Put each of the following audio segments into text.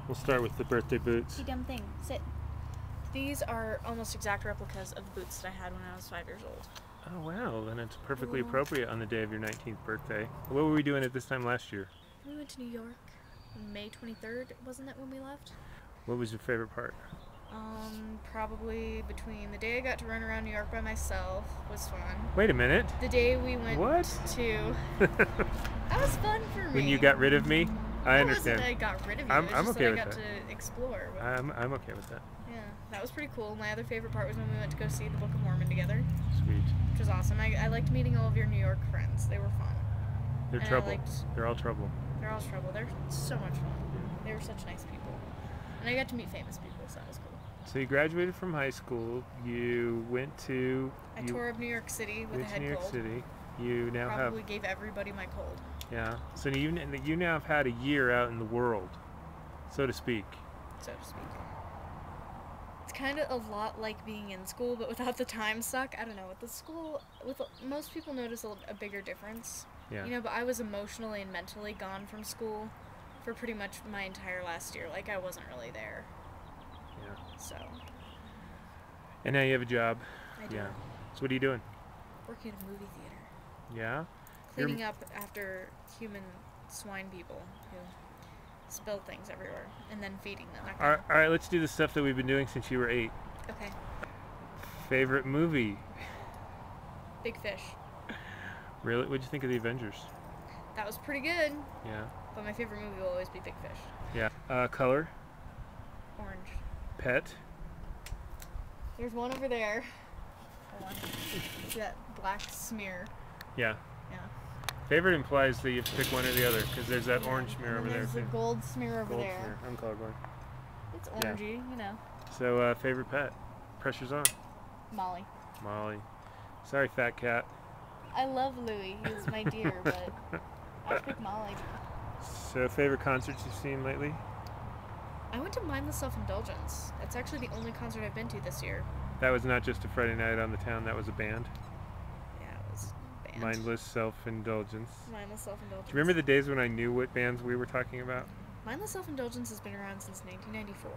We'll start with the birthday boots. You dumb thing. Sit. These are almost exact replicas of the boots that I had when I was 5 years old. Oh wow, then it's perfectly appropriate on the day of your 19th birthday. What were we doing at this time last year? We went to New York on May 23rd, wasn't that when we left? What was your favorite part? Probably between the day I got to run around New York by myself was fun. Wait a minute. The day we went to... That was fun for me. When you got rid of me? I understand. I got rid of you. I'm it's just okay that with I got that. to explore. I'm okay with that. Yeah, that was pretty cool. My other favorite part was when we went to go see the Book of Mormon together. Sweet. Which was awesome. I liked meeting all of your New York friends. They were fun. They're trouble. They're all trouble. They're all trouble. They're so much fun. They were such nice people. And I got to meet famous people, so that was cool. So you graduated from high school. You went to... I tore up New York City with a head cold. New York City. You now Probably gave everybody my cold. Yeah. So you now have had a year out in the world, so to speak. So to speak. It's kind of a lot like being in school, but without the time suck. I don't know. With the school, most people notice a bigger difference. Yeah. You know, but I was emotionally and mentally gone from school for pretty much my entire last year. Like, I wasn't really there. Yeah. So. And now you have a job. I do. Yeah. So what are you doing? Working at a movie theater. Yeah? Cleaning up after human swine people who spill things everywhere and then feeding them. All right, let's do the stuff that we've been doing since you were 8. Okay. Favorite movie? Big Fish. Really? What'd you think of The Avengers? That was pretty good. Yeah. But my favorite movie will always be Big Fish. Yeah. Color? Orange. Pet? There's one over there. Hold on. See that black smear? Yeah. Yeah. Favorite implies that you have to pick one or the other, because there's that orange smear over there. There's the gold smear over gold there. Smear. I'm colorblind. It's orangey, you know. So, favorite pet? Pressure's on. Molly. Molly. Sorry, fat cat. I love Louie. He's my dear, but I'd pick Molly. So, favorite concerts you've seen lately? I went to Mindless Self-Indulgence. That's actually the only concert I've been to this year. That was not just a Friday night on the town, that was a band. Yeah, it was a band. Mindless Self-Indulgence. Mindless Self-Indulgence. Do you remember the days when I knew what bands we were talking about? Mindless Self-Indulgence has been around since 1994.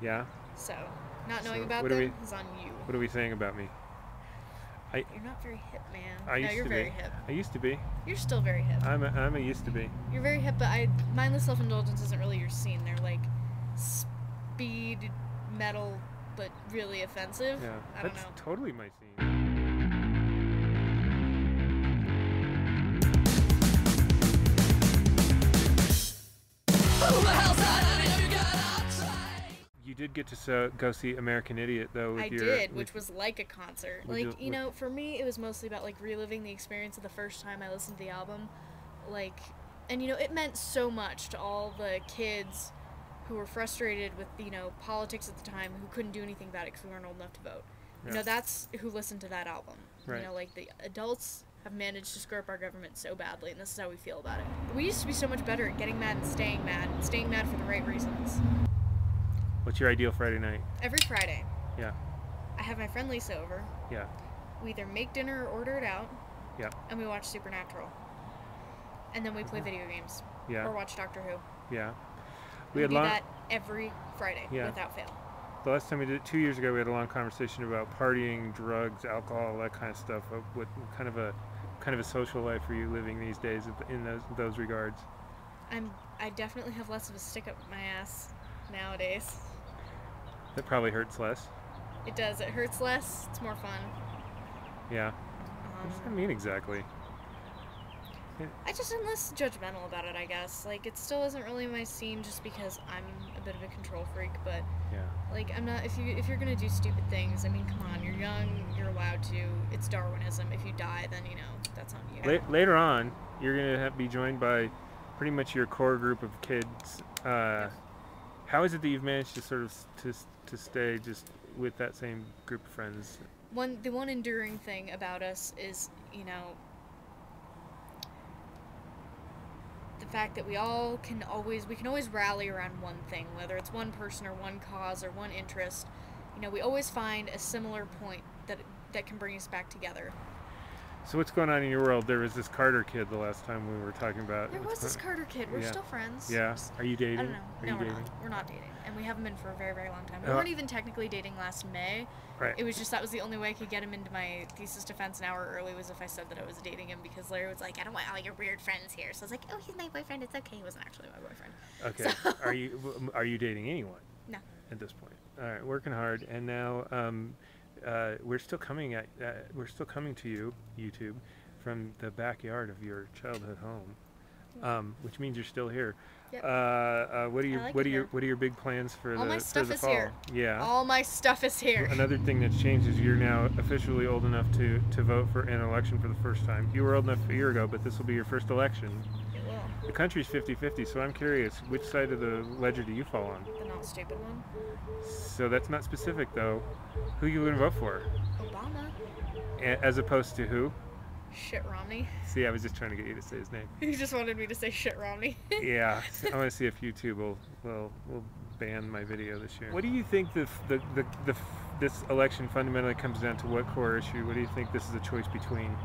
Yeah? So, not knowing about them is on you. What are we saying about me? You're not very hip, man. No, you're very hip. I used to be. You're still very hip. I'm a used to be. You're very hip, but Mindless Self-Indulgence isn't really your scene. They're like speed metal, but really offensive. Yeah, I don't know. That's totally my scene. You did get to go see American Idiot, though. I did, which was like a concert. Like, you know, for me, it was mostly about, like, reliving the experience of the first time I listened to the album. Like, and, you know, it meant so much to all the kids who were frustrated with, you know, politics at the time, who couldn't do anything about it because we weren't old enough to vote. Yeah. You know, that's who listened to that album. Right. You know, like, the adults have managed to screw up our government so badly, and this is how we feel about it. We used to be so much better at getting mad and staying mad for the right reasons. What's your ideal Friday night? Every Friday. Yeah. I have my friend Lisa over. Yeah. We either make dinner or order it out. Yeah. And we watch Supernatural. And then we play video games. Yeah. Or watch Doctor Who. Yeah. We do that every Friday without fail. The last time we did it 2 years ago, we had a long conversation about partying, drugs, alcohol, that kind of stuff. What kind of a social life are you living these days in those regards? I definitely have less of a stick up my ass nowadays. That probably hurts less. It does. It hurts less. It's more fun. Yeah. What does that mean exactly? I just am less judgmental about it, I guess. Like, it still isn't really my scene just because I'm a bit of a control freak, but yeah. Like, I'm not, if you're gonna do stupid things, I mean, come on, you're young, you're allowed to. It's Darwinism. If you die, then, you know, that's on you. Later on, you're gonna be joined by pretty much your core group of kids. How is it that you've managed to sort of to stay just with that same group of friends? The one enduring thing about us is, you know, the fact that we can always rally around one thing, whether it's one person or one cause or one interest. You know, we always find a similar point that can bring us back together. So what's going on in your world? There was this Carter kid the last time we were talking about. There was this Carter kid. We're still friends. Yeah. Are you dating? I don't know. Are no, you we're dating? not. We're not dating. And we haven't been for a very, very long time. We weren't even technically dating last May. Right. It was just that was the only way I could get him into my thesis defense an hour early was if I said that I was dating him because Larry was like, I don't want all your weird friends here. So I was like, oh, he's my boyfriend. It's okay. He wasn't actually my boyfriend. Okay. So. Are you dating anyone? No. At this point. All right. Working hard. And now we're still coming to you, YouTube, from the backyard of your childhood home, which means you're still here. Yep. What are your big plans for all the my stuff for the is fall? here. Yeah. All my stuff is here. Another thing that's changed is you're now officially old enough to vote for an election for the first time. You were old enough a year ago, but this will be your first election. It will. The country's 50-50, so I'm curious, which side of the ledger do you fall on? The not stupid one. So that's not specific, though. Who you gonna vote for? Obama. As opposed to who? Shit Romney. See, I was just trying to get you to say his name. You just wanted me to say shit Romney. Yeah, I want to see if YouTube will ban my video this year. What do you think this election fundamentally comes down to? What core issue? What do you think this is a choice between?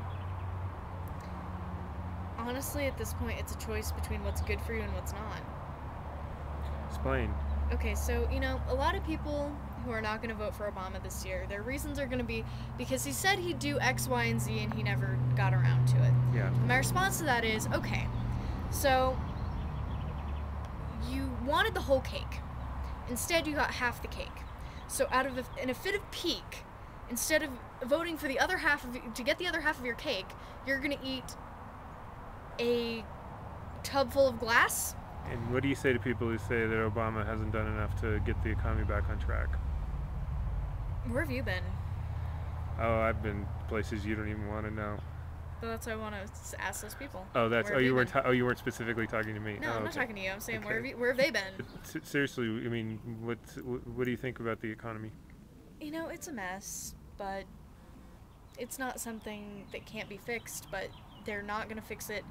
Honestly, at this point, it's a choice between what's good for you and what's not. Explain. Okay, so, a lot of people who are not going to vote for Obama this year, their reasons are going to be because he said he'd do X, Y, and Z and he never got around to it. Yeah. And my response to that is, okay, so you wanted the whole cake. Instead, you got half the cake. So in a fit of pique, instead of voting for the other half to get the other half of your cake, you're going to eat a tub full of glass. And what do you say to people who say that Obama hasn't done enough to get the economy back on track? Where have you been? Oh, I've been places you don't even want to know. Well, that's why I want to ask those people. Oh, you weren't specifically talking to me. No, I'm not okay. talking to you. I'm saying Okay. where have they been? Seriously, I mean, what do you think about the economy? It's a mess, but it's not something that can't be fixed. But they're not going to fix it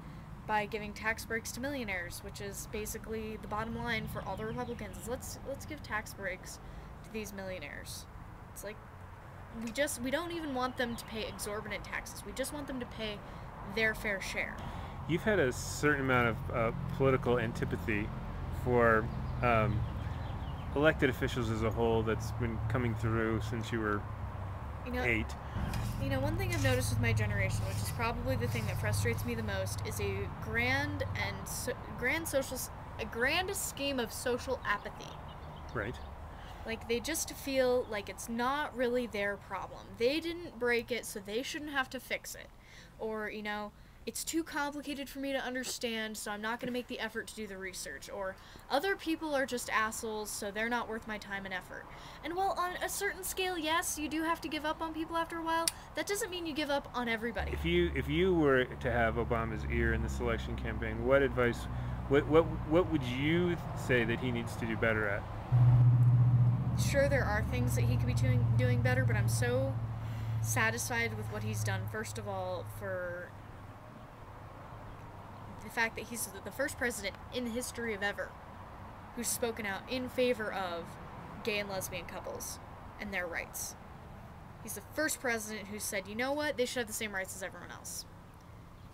by giving tax breaks to millionaires, which is basically the bottom line for all the Republicans. Is let's give tax breaks to these millionaires. It's like we don't even want them to pay exorbitant taxes. We just want them to pay their fair share. You've had a certain amount of political antipathy for elected officials as a whole that's been coming through since you were 8. One thing I've noticed with my generation, which is probably the thing that frustrates me the most, is a grand scheme of social apathy. Right. Like, they just feel like it's not really their problem. They didn't break it, so they shouldn't have to fix it. Or, it's too complicated for me to understand, so I'm not going to make the effort to do the research. Or, other people are just assholes, so they're not worth my time and effort. And while on a certain scale, yes, you do have to give up on people after a while, that doesn't mean you give up on everybody. If you were to have Obama's ear in this election campaign, what advice, what would you say that he needs to do better at? Sure, there are things that he could be doing better, but I'm so satisfied with what he's done. First of all, for the fact that he's the first president in the history of ever who's spoken out in favor of gay and lesbian couples and their rights. He's the first president who said, you know what, they should have the same rights as everyone else.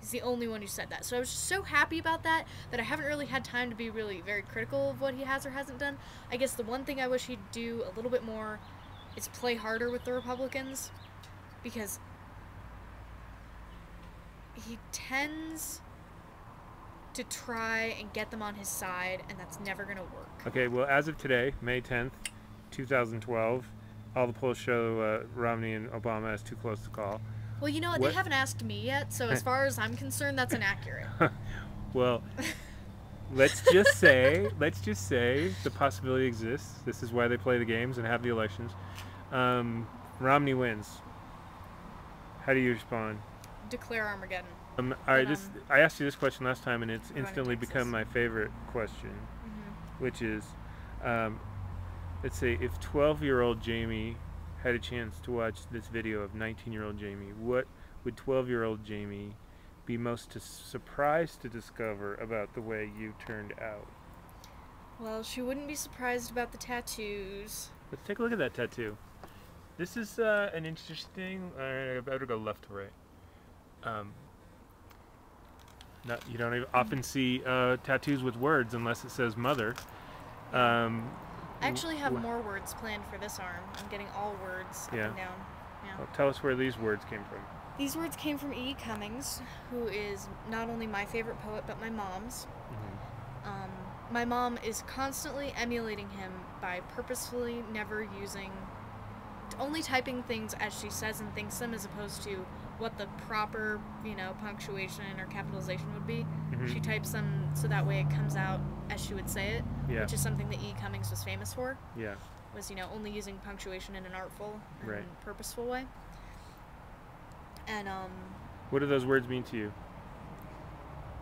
He's the only one who said that. So I was just so happy about that I haven't really had time to be really very critical of what he has or hasn't done. I guess the one thing I wish he'd do a little bit more is play harder with the Republicans, because he tends to try and get them on his side, and that's never going to work. Okay, well, as of today, May 10th, 2012, all the polls show Romney and Obama as too close to call. Well, you know what? They haven't asked me yet, so as far as I'm concerned, that's inaccurate. Well, let's just say the possibility exists. This is why they play the games and have the elections. Romney wins. How do you respond? Declare Armageddon. I asked you this question last time, and it's instantly become my favorite question, which is, let's say if 12-year-old Jaime had a chance to watch this video of 19-year-old Jaime, what would 12-year-old Jaime be most surprised to discover about the way you turned out? Well, she wouldn't be surprised about the tattoos. Let's take a look at that tattoo. This is an interesting... I better go left to right. Um, you don't even often see tattoos with words unless it says mother. I actually have more words planned for this arm. I'm getting all words up and down. Yeah. Well, tell us where these words came from. These words came from Cummings, who is not only my favorite poet, but my mom's. My mom is constantly emulating him by purposefully never only typing things as she says and thinks them, as opposed to what the proper, punctuation or capitalization would be. She types them so that way it comes out as she would say it, which is something that Cummings was famous for. Yeah. Was, only using punctuation in an artful and purposeful way. And, what do those words mean to you?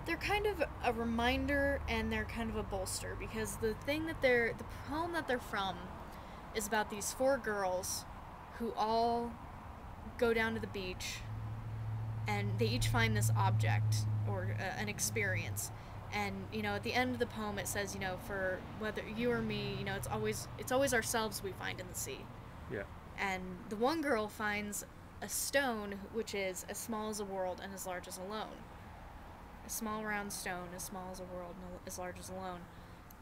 They're kind of a reminder and they're kind of a bolster, because the poem that they're from is about these 4 girls who all go down to the beach and they each find this object or an experience. And, at the end of the poem it says, for whether you or me, it's always ourselves we find in the sea. Yeah. And the one girl finds a stone which is as small as a world and as large as alone. A small round stone as small as a world and as large as alone.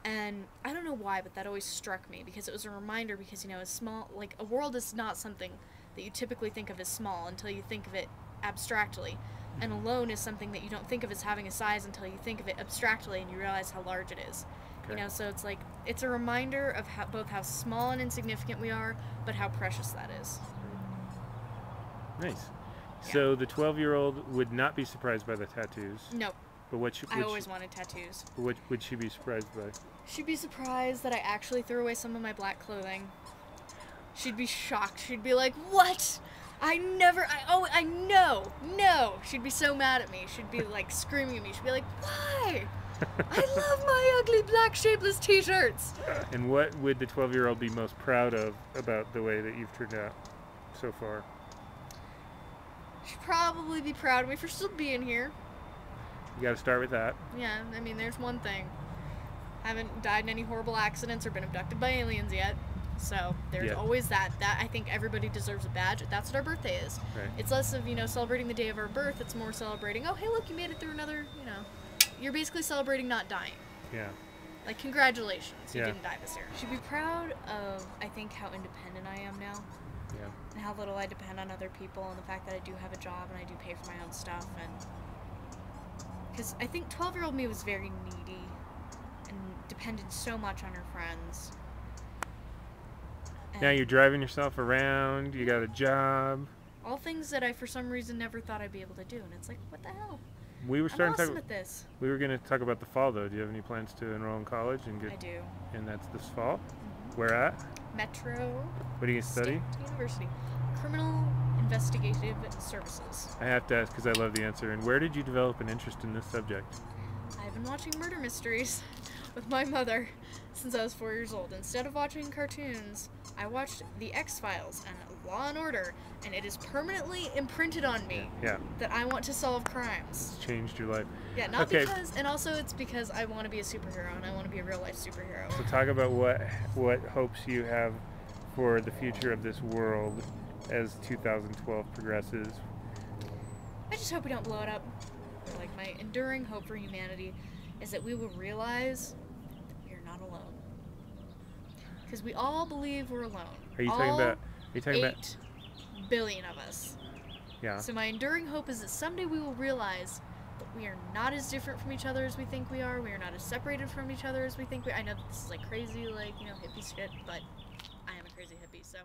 And I don't know why, but that always struck me, because it was a reminder, because, a world is not something that you typically think of as small until you think of it abstractly. And alone is something that you don't think of as having a size until you think of it abstractly and you realize how large it is. Okay. So it's a reminder of both how small and insignificant we are, but how precious that is. Nice. Yeah. So the 12-year-old would not be surprised by the tattoos. Nope. But I always wanted tattoos. What would she be surprised by? She'd be surprised that I actually threw away some of my black clothing. She'd be shocked. She'd be like, "What? No." She'd be so mad at me. She'd be like screaming at me. She'd be like, "Why? I love my ugly black shapeless t-shirts." And what would the 12-year-old be most proud of about the way that you've turned out so far? She'd probably be proud of me for still being here. You gotta start with that. Yeah, I mean, there's one thing. I haven't died in any horrible accidents or been abducted by aliens yet. So there's always that. That, I think everybody deserves a badge. That's what our birthday is. Right. It's less of, celebrating the day of our birth. It's more celebrating, oh, hey, look, you made it through another, You're basically celebrating not dying. Yeah. Like, congratulations, you didn't die this year. She'd be proud of, I think, how independent I am now. Yeah. And how little I depend on other people, and the fact that I do have a job and I do pay for my own stuff. And because I think 12-year-old me was very needy and depended so much on her friends. Now you're driving yourself around, you got a job. All things that I, for some reason, never thought I'd be able to do. And it's like, what the hell? We were starting I'm awesome at this. We were going to talk about the fall, though. Do you have any plans to enroll in college? I do. And that's this fall? Mm-hmm. Where at? Metro. What are you going to study? State University. Criminal Investigative Services. I have to ask because I love the answer. And where did you develop an interest in this subject? I've been watching murder mysteries with my mother since I was 4 years old. Instead of watching cartoons, I watched The X-Files and Law and Order, and it is permanently imprinted on me that I want to solve crimes. It's changed your life. Yeah, not because, and also it's because I want to be a superhero, and I want to be a real-life superhero. So talk about what hopes you have for the future of this world as 2012 progresses. I just hope we don't blow it up. Like, my enduring hope for humanity is that we will realize that we are not alone. Because we all believe we're alone. Are you talking about 8 billion of us. Yeah. So my enduring hope is that someday we will realize that we are not as different from each other as we think we are. We are not as separated from each other as we think we are. I know that this is like crazy, hippie shit, but I am a crazy hippie, so...